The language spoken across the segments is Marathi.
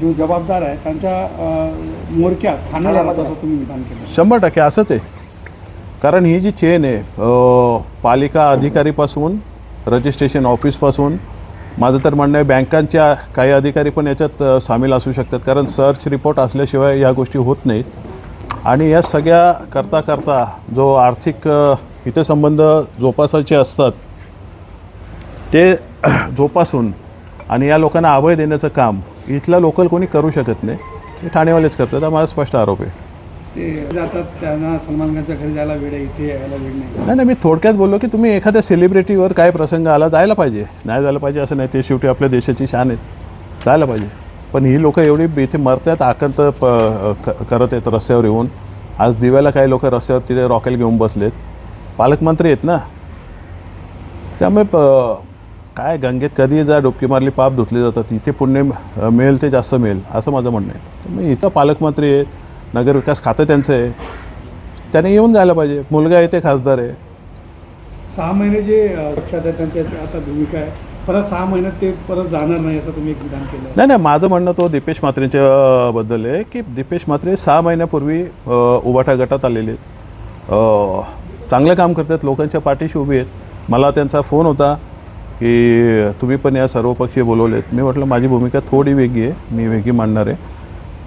जो जबाबदार आहे त्यांच्या मोरक्यात ठाण्याला असं तुम्ही विधान केलं. 100% असंच आहे. कारण ही जी चेन आहे पालिका अधिकारीपासून रजिस्ट्रेशन ऑफिसपासून माझं तर म्हणणं आहे बँकांच्या काही अधिकारी पण याच्यात सामील असू शकतात. कारण सर्च रिपोर्ट असल्याशिवाय या गोष्टी होत नाहीत. आणि या सगळ्या करता जो आर्थिक हितसंबंध जोपासायचे असतात ते जोपासून आणि या लोकांना अभय देण्याचं काम इथला लोकल कोणी करू शकत नाही. हे ठाणेवालेच करतात. हा माझा स्पष्ट आरोप आहे. ते जातात त्यांना सलमान खानच्या घरी जायला वेळ आहे, इथे यायला वेळ नाही. नाही, मी थोडक्यात बोललो की तुम्ही एखाद्या सेलिब्रिटीवर काय प्रसंग आला जायला पाहिजे. नाही जायला पाहिजे असं नाही. ते शेवटी आपल्या देशाची शान आहेत. जायला पाहिजे. पण ही लोकं एवढी इथे मरतात आकंत करत आहेत रस्त्यावर येऊन. आज दिव्याला काही लोक रस्त्यावर तिथे रॉकेल घेऊन बसलेत. पालकमंत्री आहेत ना. त्यामुळे काय गंगेत कधी जा डुबकी मारली पाप धुतले जातात. इथे पुण्य मिळेल ते जास्त मिळेल असं माझं म्हणणं आहे. त्यामुळे इथं पालकमंत्री आहेत. नगरविकास खातं त्यांचं आहे. त्याने येऊन जायला पाहिजे. मुलगा आहे ते खासदार आहे. 6 महिने जे पक्षात आहे त्यांची आता भूमिका आहे. परत 6 महिन्यात ते परत जाणार नाही असं तुम्ही एक विधान केलं. नाही, माझं म्हणणं तो दीपेश म्हात्रेंच्या बद्दल आहे की दीपेश म्हात्रे 6 महिन्यापूर्वी उभाटा गटात आलेले आहेत. चांगलं काम करतात. लोकांच्या पाठीशी उभी आहेत. मला त्यांचा फोन होता की तुम्ही पण या सर्वपक्षीय बोलवलेत. मी म्हटलं माझी भूमिका थोडी वेगळी आहे. मी वेगळी मांडणार आहे.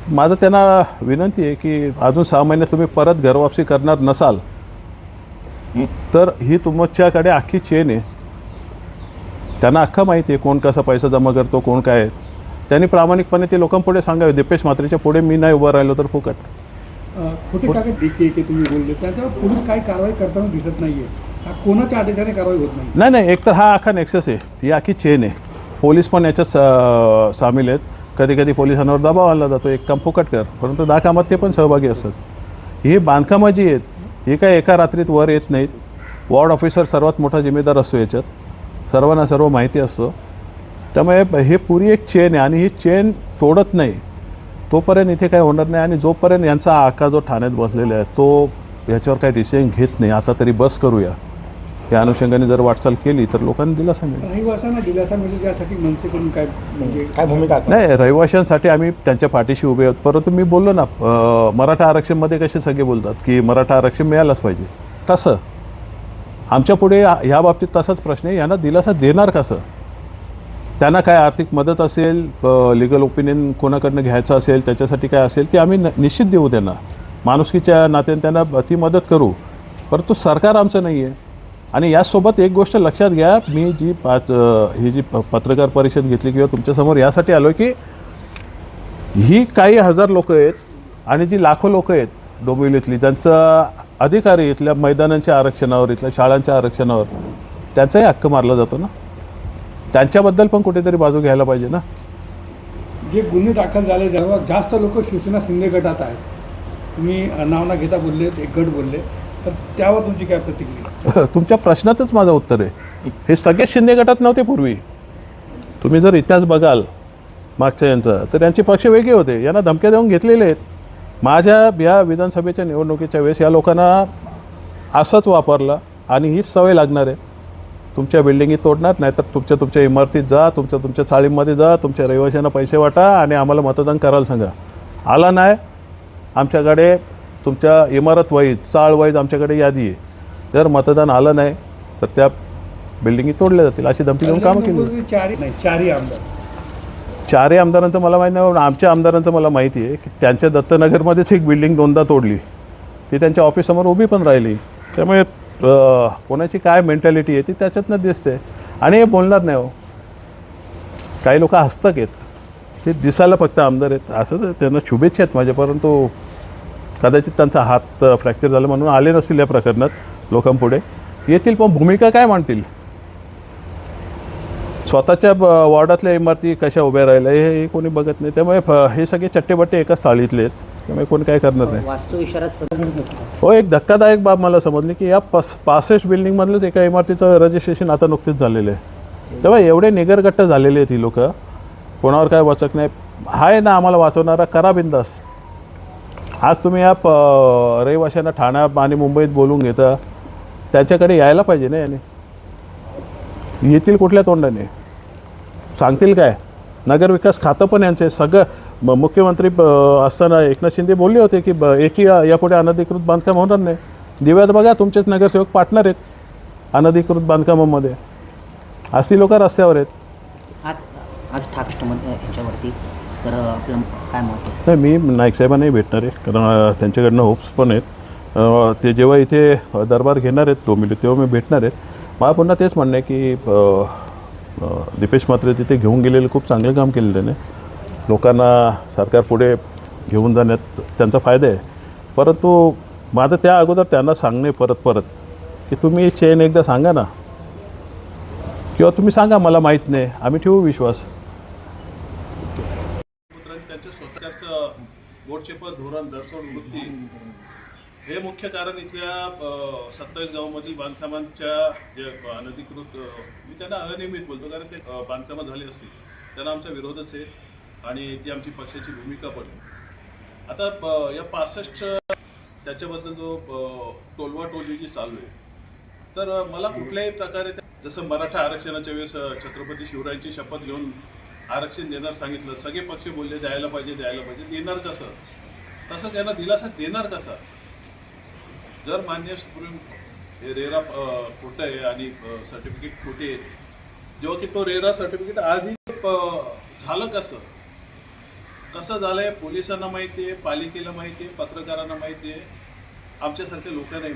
माझं त्यांना विनंती आहे की अजून 6 महिन्यात तुम्ही परत घरवापसी करणार नसाल तर ही तुमच्याकडे अख्खी चेन आहे. त्यांना अख्खा माहिती आहे कोण कसा पैसा जमा करतो कोण काय आहे. त्यांनी प्रामाणिकपणे ते लोकांपुढे सांगावे. दीपेश म्हात्रेच्या पुढे मी नाही उभं राहिलो तर फुकट. खोटे कागद DK तुम्ही बोलले त्याच्यावर पोलीस काही कारवाई करताना दिसत नाहीये. कोणाच्या आदेशाने कारवाई होत नाही. नाही, एकतर हा अख्खा नेक्सस आहे. ही अख्खी चेन आहे. पोलीस पण याच्यात सामील आहेत. कधी कधी पोलिसांवर दबाव आणला जातो एक काम फुकट कर. परंतु 10 कामात ते पण सहभागी असतात. ही बांधकामं जी आहेत ही काय एका रात्रीत वर येत नाहीत. वॉर्ड ऑफिसर सर्वात मोठा जिम्मेदार असतो याच्यात. सर्वांना सर्व माहिती असतं. त्यामुळे हे पुरी एक चेन आहे आणि ही चेन तोडत नाही तोपर्यंत इथे काय होणार नाही. आणि जोपर्यंत यांचा आका जो ठाण्यात बसलेला आहे तो याच्यावर काही डिसिजन घेत नाही आता तरी बस करूया या अनुषंगाने जर वाटचाल केली तर लोकांनी दिलासा मिळेल. रहिवाशांना दिलासा मिळेल यासाठी मनसेकडून काय म्हणजे काय भूमिका असणार? नाही, रहिवाशांसाठी आम्ही त्यांच्या पाठीशी उभे आहोत. परंतु मी बोललो ना मराठा आरक्षणमध्ये कसे सगळे बोलतात की मराठा आरक्षण मिळालंच पाहिजे. कसं आमच्या पुढे ह्या बाबतीत तसाच प्रश्न आहे. यांना दिलासा देणार कसं? त्यांना काय आर्थिक मदत असेल लिगल ओपिनियन कोणाकडनं घ्यायचं असेल त्याच्यासाठी काय असेल ते आम्ही निश्चित देऊ. त्यांना माणुसकीच्या नात्याने त्यांना ती मदत करू. परंतु सरकार आमचं नाही आहे. आणि यासोबत एक गोष्ट लक्षात घ्या. मी ही जी पत्रकार परिषद घेतली किंवा तुमच्यासमोर यासाठी आलो की ही काही हजार लोक आहेत आणि जी लाखो लोक आहेत डोंबिवलीतली त्यांचा अधिकारी इथल्या मैदानांच्या आरक्षणावर इथल्या शाळांच्या आरक्षणावर त्यांचाही हक्क मारला जातो ना. त्यांच्याबद्दल पण कुठेतरी बाजू घ्यायला पाहिजे ना. जे गुन्हे दाखल झाले जेव्हा जास्त लोक शिवसेना शिंदे गटात आहेत. तुम्ही नाव ना घेता बोलले एक गट बोलले तर त्यावर तुमची काय प्रतिक्रिया? तुमच्या प्रश्नातच माझं उत्तर आहे. हे सगळे शिंदे गटात नव्हते पूर्वी. तुम्ही जर इतिहास बघाल मागच्या यांचा तर यांचे पक्ष वेगळे होते. यांना धमक्या देऊन घेतलेले आहेत. माझ्या या विधानसभेच्या निवडणुकीच्या वेळेस या लोकांना असंच वापरलं आणि हीच सवय लागणार आहे. तुमच्या बिल्डिंगी तोडणार नाही तर तुमच्या इमारतीत जा तुमच्या चाळीमध्ये जा तुमच्या रहिवाशांना पैसे वाटा आणि आम्हाला मतदान करायला सांगा. आला नाही आमच्याकडे तुमच्या इमारत वाईज चाळ वाईज आमच्याकडे यादी आहे. जर मतदान आलं नाही तर त्या बिल्डिंगी तोडल्या जातील अशी धमकी देऊन कामं केली. चारही आमदारांचं मला माहिती नाही. आमच्या आमदारांचं मला माहिती आहे की त्यांच्या दत्तनगरमध्येच एक बिल्डिंग 2दा तोडली. ती त्यांच्या ऑफिससमोर उभी पण राहिली. त्यामुळे कोणाची काय मेंटॅलिटी आहे ती त्याच्यातनं दिसते. आणि हे बोलणार नाही हो. काही लोक हस्तक आहेत. ते दिसायला फक्त आमदार आहेत असं तर त्यांना शुभेच्छा आहेत माझ्या. परंतु कदाचित त्यांचा हात फ्रॅक्चर झाला म्हणून आले नसतील या प्रकरणात लोकांपुढे येतील. पण भूमिका काय मांडतील? स्वतःच्या वॉर्डातल्या इमारती कशा उभ्या राहिल्या हे कोणी बघत नाही. त्यामुळे हे सगळे चट्टेबट्टे एकाच थाळीतले आहेत. त्यामुळे कोणी काय करणार नाही. वास्तू इशारात हो, एक धक्कादायक बाब मला समजली की या 65 बिल्डिंगमधलंच एका इमारतीचं रजिस्ट्रेशन आता नुकतेच झालेलं आहे. तेव्हा एवढे निगरगट्ट झालेले आहेत ही लोक. कोणावर काय वाचक नाही. आहे ना आम्हाला वाचवणारा करा बिंदास. आज तुम्ही या रहिवाशांना ठाणा आणि मुंबईत बोलून घेता त्याच्याकडे यायला पाहिजे ना. याने येतील कुठल्या तोंडाने सांगतील काय? नगरविकास खातं पण यांचं आहे. सगळं मुख्यमंत्री असताना एकनाथ शिंदे बोलले होते की एकही यापुढे अनधिकृत बांधकाम होणार नाही. दिव्यात बघा तुमचेच नगरसेवक पार्टनर आहेत अनधिकृत बांधकामामध्ये. आज ती लोक रस्त्यावर आहेत. आज ठाकरेमध्ये यांच्यावरती तर आपलं काय मत आहे? नाही, मी नाईक साहेबांनाही भेटणार आहे कारण त्यांच्याकडनं होप्स पण आहेत. ते जेव्हा इथे दरबार घेणार आहेत डोंबिवलीत तेव्हा मी भेटणार आहेत. मला पुन्हा तेच म्हणणं आहे की दीपेश म्हात्रे तिथे घेऊन गेलेले खूप चांगले काम केलेलं त्याने. लोकांना सरकार पुढे घेऊन जाण्यात त्यांचा फायदा आहे. परंतु माझं त्या अगोदर त्यांना सांगणे परत की तुम्ही चेन एकदा सांगा ना, किंवा तुम्ही सांगा मला माहीत नाही, आम्ही ठेवू विश्वास. त्यांचं स्वतःचं बोटचेपत धोरण दरसोड वृत्ती हे मुख्य कारण इथल्या 27 गावामधील बांधकामांच्या जे अनधिकृत मी त्यांना अनियमित बोलतो कारण ते बांधकामं झाली असतील त्यांना आमचा विरोधच आहे आणि ती आमची पक्षाची भूमिका पण आहे. आता या 65 त्याच्याबद्दल जो टोलवाटोलवी जी चालू आहे तर मला कुठल्याही प्रकारे जसं मराठा आरक्षणाच्या वेळेस छत्रपती शिवरायांची शपथ घेऊन आरक्षण देणार सांगितलं, सगळे पक्ष बोलले द्यायला पाहिजे, देणार कसं? तसं त्यांना दिलासा देणार कसा? जर मान्य सुप्रीम रेरा खोटं आहे आणि सर्टिफिकेट खोटे आहेत, जेव्हा की तो रेरा सर्टिफिकेट आधी झालं कसं झालंय पोलिसांना माहिती आहे, पालिकेला माहिती आहे, पत्रकारांना माहिती आहे, आमच्यासारख्या लोकांना